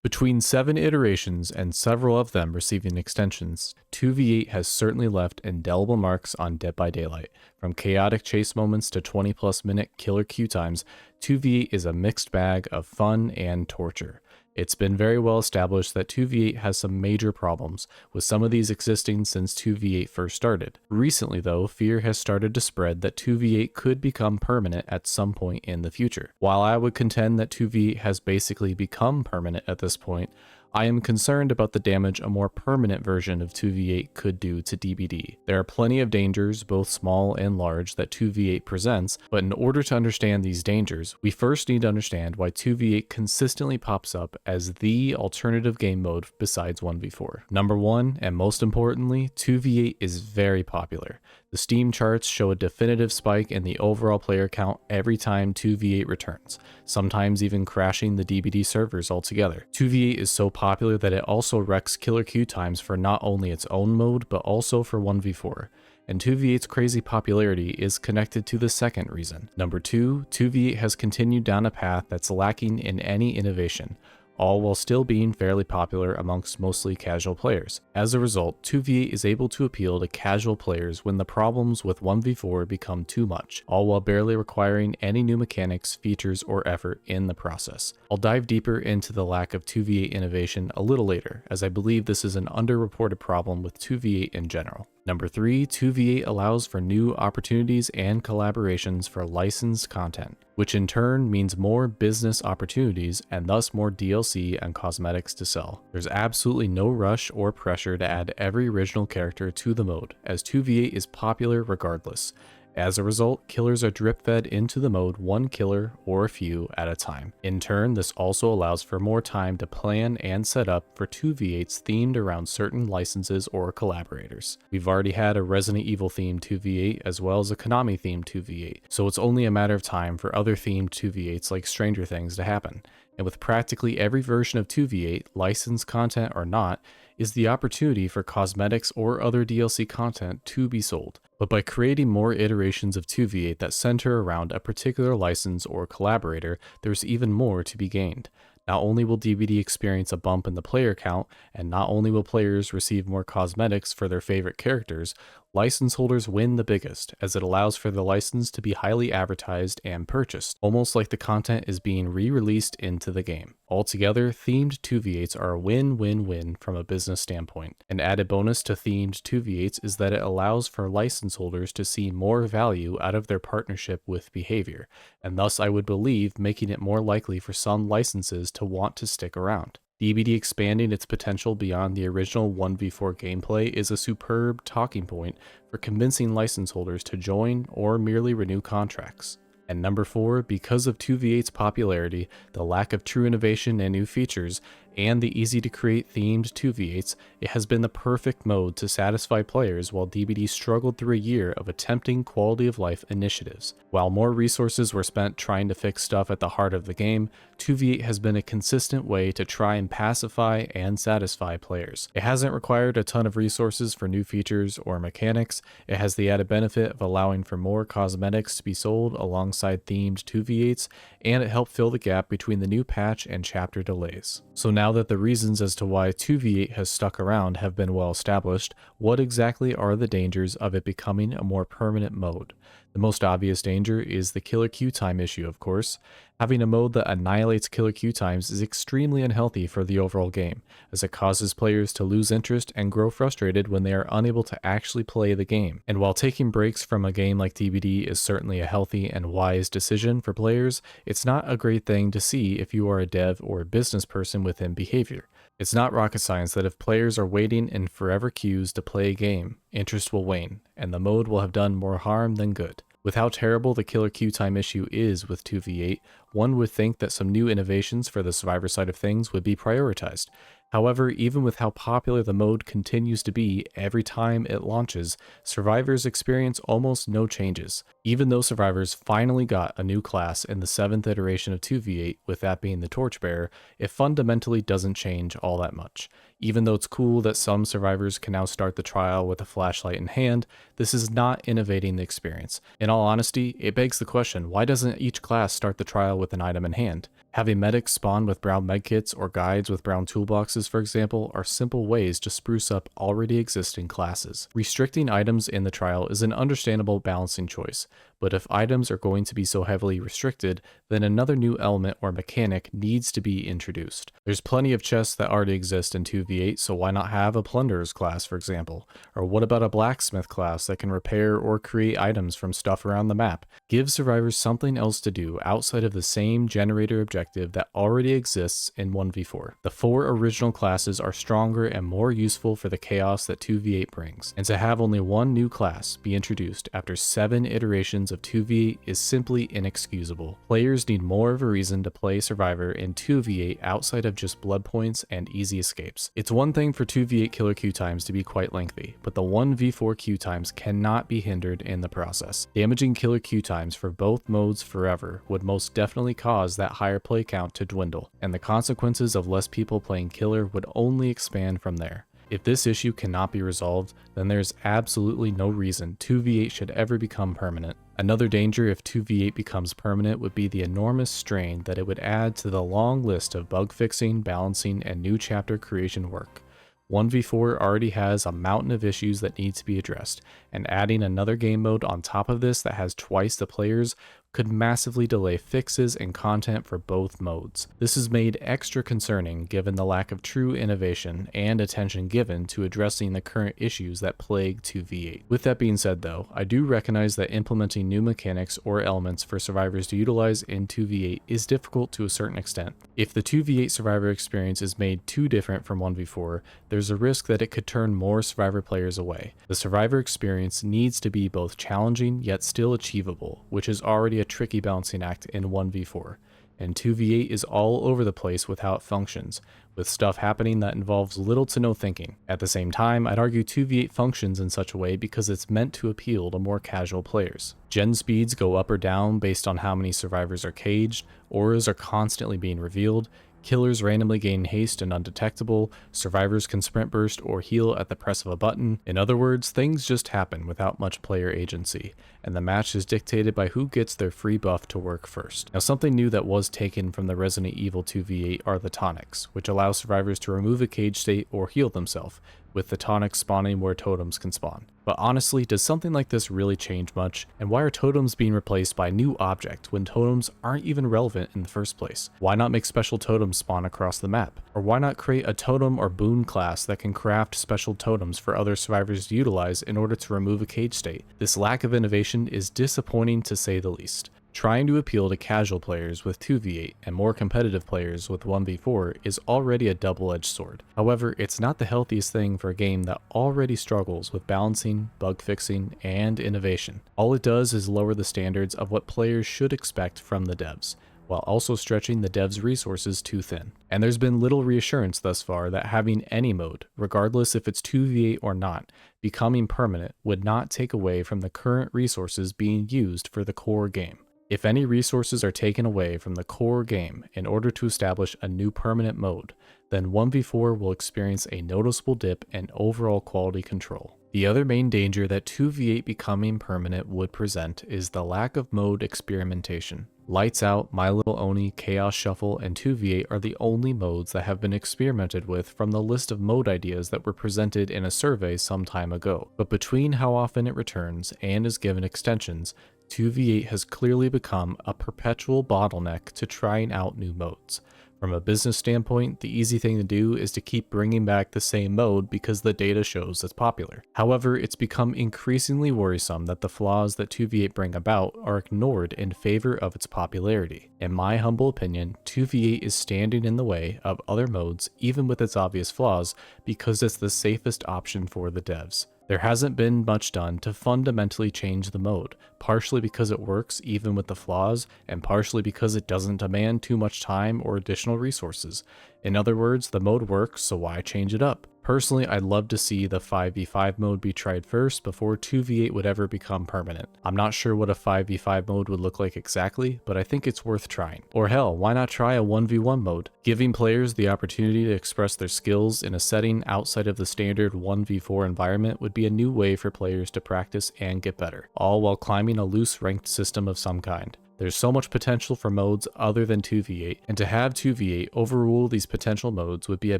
Between 7 iterations and several of them receiving extensions, 2v8 has certainly left indelible marks on Dead by Daylight. From chaotic chase moments to 20+ minute killer queue times, 2v8 is a mixed bag of fun and torture. It's been very well established that 2v8 has some major problems, with some of these existing since 2v8 first started. Recently though, fear has started to spread that 2v8 could become permanent at some point in the future. While I would contend that 2v8 has basically become permanent at this point, I am concerned about the damage a more permanent version of 2v8 could do to DBD. There are plenty of dangers, both small and large, that 2v8 presents, but in order to understand these dangers, we first need to understand why 2v8 consistently pops up as the alternative game mode besides 1v4. Number 1, and most importantly, 2v8 is very popular. The Steam charts show a definitive spike in the overall player count every time 2v8 returns, sometimes even crashing the DBD servers altogether. 2v8 is so popular that it also wrecks killer queue times for not only its own mode, but also for 1v4. And 2v8's crazy popularity is connected to the second reason. Number 2, 2v8 has continued down a path that's lacking in any innovation, all while still being fairly popular amongst mostly casual players. As a result, 2v8 is able to appeal to casual players when the problems with 1v4 become too much, all while barely requiring any new mechanics, features, or effort in the process. I'll dive deeper into the lack of 2v8 innovation a little later, as I believe this is an underreported problem with 2v8 in general. Number 3, 2v8 allows for new opportunities and collaborations for licensed content, which in turn means more business opportunities and thus more DLC and cosmetics to sell. There's absolutely no rush or pressure to add every original character to the mode, as 2v8 is popular regardless. As a result, killers are drip-fed into the mode one killer or a few at a time. In turn, this also allows for more time to plan and set up for 2v8s themed around certain licenses or collaborators. We've already had a Resident Evil themed 2v8 as well as a Konami themed 2v8, so it's only a matter of time for other themed 2v8s like Stranger Things to happen. And with practically every version of 2v8, licensed content or not, is the opportunity for cosmetics or other DLC content to be sold. But by creating more iterations of 2v8 that center around a particular license or collaborator, there's even more to be gained. Not only will DBD experience a bump in the player count, and not only will players receive more cosmetics for their favorite characters, license holders win the biggest, as it allows for the license to be highly advertised and purchased, almost like the content is being re-released into the game. Altogether, themed 2v8s are a win-win-win from a business standpoint. An added bonus to themed 2v8s is that it allows for license holders to see more value out of their partnership with behavior, and thus I would believe making it more likely for some licenses to want to stick around. DBD expanding its potential beyond the original 1v4 gameplay is a superb talking point for convincing license holders to join or merely renew contracts. And number 4, because of 2v8's popularity, the lack of true innovation and new features, and the easy to create themed 2v8s, it has been the perfect mode to satisfy players while DBD struggled through a year of attempting quality of life initiatives. While more resources were spent trying to fix stuff at the heart of the game, 2v8 has been a consistent way to try and pacify and satisfy players. It hasn't required a ton of resources for new features or mechanics. It has the added benefit of allowing for more cosmetics to be sold alongside themed 2v8s, and it helped fill the gap between the new patch and chapter delays. So now that the reasons as to why 2v8 has stuck around have been well established, what exactly are the dangers of it becoming a more permanent mode? The most obvious danger is the killer queue time issue, of course. Having a mode that annihilates killer queue times is extremely unhealthy for the overall game, as it causes players to lose interest and grow frustrated when they are unable to actually play the game. And while taking breaks from a game like DBD is certainly a healthy and wise decision for players, it's not a great thing to see if you are a dev or a business person within behavior. It's not rocket science that if players are waiting in forever queues to play a game, interest will wane, and the mode will have done more harm than good. With how terrible the killer queue time issue is with 2v8, one would think that some new innovations for the survivor side of things would be prioritized. However, even with how popular the mode continues to be every time it launches, survivors experience almost no changes. Even though survivors finally got a new class in the 7th iteration of 2v8, with that being the Torchbearer, it fundamentally doesn't change all that much. Even though it's cool that some survivors can now start the trial with a flashlight in hand, this is not innovating the experience. In all honesty, it begs the question, why doesn't each class start the trial with an item in hand? Having medics spawn with brown medkits or guides with brown toolboxes, for example, are simple ways to spruce up already existing classes. Restricting items in the trial is an understandable balancing choice, but if items are going to be so heavily restricted, then another new element or mechanic needs to be introduced. There's plenty of chests that already exist in 2v8, so why not have a plunderer's class, for example? Or what about a blacksmith class that can repair or create items from stuff around the map? Give survivors something else to do outside of the same generator objective that already exists in 1v4. The 4 original classes are stronger and more useful for the chaos that 2v8 brings, and to have only one new class be introduced after 7 iterations of 2v8 is simply inexcusable. Players need more of a reason to play Survivor in 2v8 outside of just blood points and easy escapes. It's one thing for 2v8 killer queue times to be quite lengthy, but the 1v4 queue times cannot be hindered in the process. Damaging killer queue times for both modes forever would most definitely cause that higher play count to dwindle, and the consequences of less people playing killer would only expand from there. If this issue cannot be resolved, then there's absolutely no reason 2v8 should ever become permanent. Another danger if 2v8 becomes permanent would be the enormous strain that it would add to the long list of bug fixing, balancing, and new chapter creation work. 1v4 already has a mountain of issues that need to be addressed, and adding another game mode on top of this that has twice the players could massively delay fixes and content for both modes. This is made extra concerning given the lack of true innovation and attention given to addressing the current issues that plague 2v8. With that being said though, I do recognize that implementing new mechanics or elements for survivors to utilize in 2v8 is difficult to a certain extent. If the 2v8 survivor experience is made too different from 1v4, there's a risk that it could turn more survivor players away. The survivor experience needs to be both challenging yet still achievable, which is already a tricky balancing act in 1v4, and 2v8 is all over the place with how it functions, with stuff happening that involves little to no thinking. At the same time, I'd argue 2v8 functions in such a way because it's meant to appeal to more casual players. Gen speeds go up or down based on how many survivors are caged, auras are constantly being revealed, killers randomly gain haste and undetectable, survivors can sprint burst or heal at the press of a button. In other words, things just happen without much player agency, and the match is dictated by who gets their free buff to work first. Now, something new that was taken from the Resident Evil 2v8 are the tonics, which allow survivors to remove a cage state or heal themselves, with the tonics spawning where totems can spawn. But honestly, does something like this really change much? And why are totems being replaced by a new object when totems aren't even relevant in the first place? Why not make special totems spawn across the map? Or why not create a totem or boon class that can craft special totems for other survivors to utilize in order to remove a cage state? This lack of innovation is disappointing to say the least. Trying to appeal to casual players with 2v8 and more competitive players with 1v4 is already a double-edged sword. However, it's not the healthiest thing for a game that already struggles with balancing, bug fixing, and innovation. All it does is lower the standards of what players should expect from the devs, while also stretching the devs' resources too thin. And there's been little reassurance thus far that having any mode, regardless if it's 2v8 or not, becoming permanent would not take away from the current resources being used for the core game. If any resources are taken away from the core game in order to establish a new permanent mode, then 1v4 will experience a noticeable dip in overall quality control. The other main danger that 2v8 becoming permanent would present is the lack of mode experimentation. Lights Out, My Little Oni, Chaos Shuffle, and 2v8 are the only modes that have been experimented with from the list of mode ideas that were presented in a survey some time ago. But between how often it returns and is given extensions, 2v8 has clearly become a perpetual bottleneck to trying out new modes. From a business standpoint, the easy thing to do is to keep bringing back the same mode because the data shows it's popular. However, it's become increasingly worrisome that the flaws that 2v8 bring about are ignored in favor of its popularity. In my humble opinion, 2v8 is standing in the way of other modes even with its obvious flaws because it's the safest option for the devs. There hasn't been much done to fundamentally change the mode, partially because it works even with the flaws, and partially because it doesn't demand too much time or additional resources. In other words, the mode works, so why change it up? Personally, I'd love to see the 5v5 mode be tried first before 2v8 would ever become permanent. I'm not sure what a 5v5 mode would look like exactly, but I think it's worth trying. Or hell, why not try a 1v1 mode? Giving players the opportunity to express their skills in a setting outside of the standard 1v4 environment would be a new way for players to practice and get better, all while climbing a loose ranked system of some kind. There's so much potential for modes other than 2v8, and to have 2v8 overrule these potential modes would be a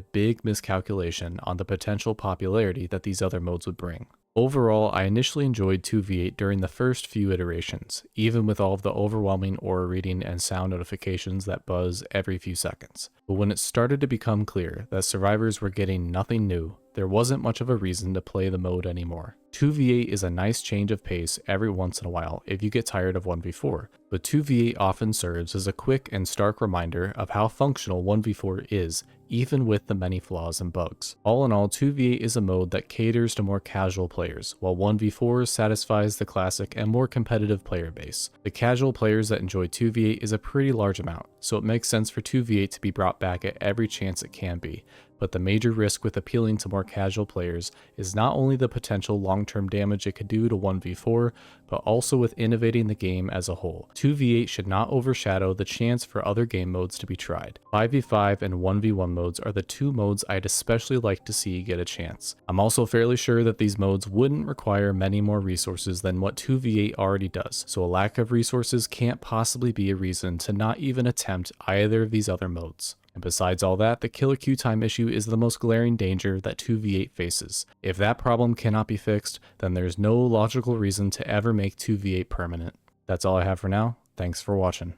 big miscalculation on the potential popularity that these other modes would bring. Overall, I initially enjoyed 2v8 during the first few iterations, even with all of the overwhelming aura reading and sound notifications that buzz every few seconds. But when it started to become clear that survivors were getting nothing new, there wasn't much of a reason to play the mode anymore. 2v8 is a nice change of pace every once in a while if you get tired of 1v4, but 2v8 often serves as a quick and stark reminder of how functional 1v4 is, even with the many flaws and bugs. All in all, 2v8 is a mode that caters to more casual players, while 1v4 satisfies the classic and more competitive player base. The casual players that enjoy 2v8 is a pretty large amount, so it makes sense for 2v8 to be brought back at every chance it can be. But the major risk with appealing to more casual players is not only the potential long-term damage it could do to 1v4, but also with innovating the game as a whole. 2v8 should not overshadow the chance for other game modes to be tried. 5v5 and 1v1 modes are the two modes I'd especially like to see get a chance. I'm also fairly sure that these modes wouldn't require many more resources than what 2v8 already does, so a lack of resources can't possibly be a reason to not even attempt either of these other modes. And besides all that, the killer queue time issue is the most glaring danger that 2v8 faces. If that problem cannot be fixed, then there's no logical reason to ever make 2v8 permanent. That's all I have for now. Thanks for watching.